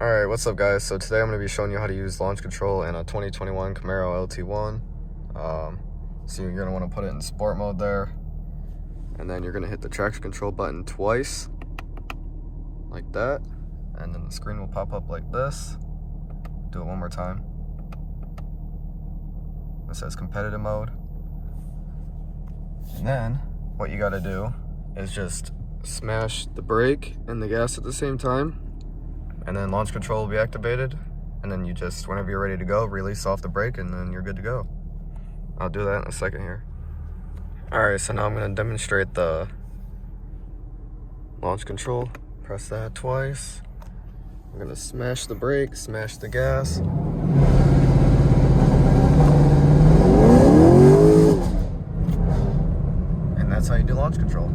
Alright, what's up guys? So today I'm going to be showing you how to use launch control in a 2021 Camaro LT1. So you're going to want to put it in sport mode there. And then you're going to hit the traction control button twice. Like that. And then the screen will pop up like this. Do it one more time. It says competitive mode. And then what you got to do is just smash the brake and the gas at the same time. And then launch control will be activated, and then you just, whenever you're ready to go, release off the brake, and then you're good to go. I'll do that in a second here. Alright, so now I'm going to demonstrate the launch control. Press that twice. I'm going to smash the brake, smash the gas. And that's how you do launch control.